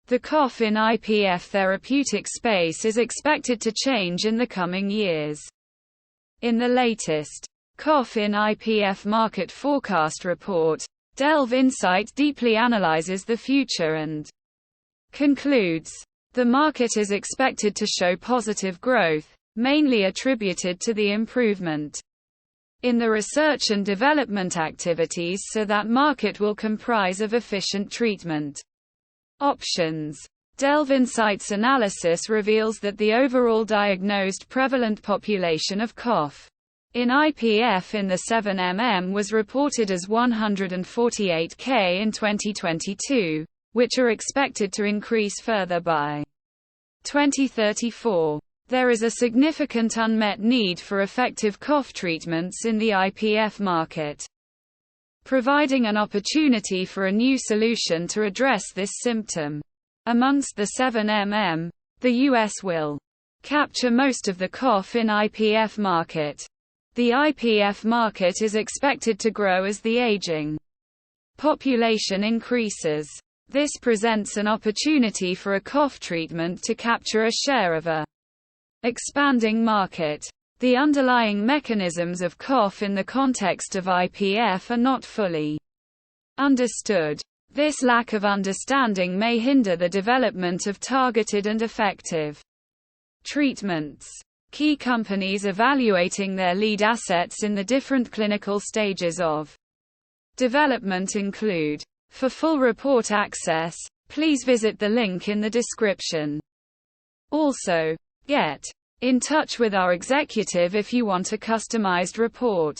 The cough in IPF therapeutic space is expected to change in the coming years. In the latest Cough in IPF Market forecast report, DelveInsight deeply analyzes the future and concludes, the market is expected to show positive growth, mainly attributed to the improvement in the research and development activities, so that market will comprise of efficient treatment options. DelveInsight's analysis reveals that the overall diagnosed prevalent population of cough in IPF in the 7mm was reported as 148,000 in 2022, which are expected to increase further by 2034. There is a significant unmet need for effective cough treatments in the IPF market, providing an opportunity for a new solution to address this symptom. Amongst the 7mm, the US will capture most of the cough in IPF market. The IPF market is expected to grow as the aging population increases. This presents an opportunity for a cough treatment to capture a share of a expanding market. The underlying mechanisms of cough in the context of IPF are not fully understood. This lack of understanding may hinder the development of targeted and effective treatments. Key companies evaluating their lead assets in the different clinical stages of development include. For full report access, please visit the link in the description. Also, get in touch with our executive if you want a customized report.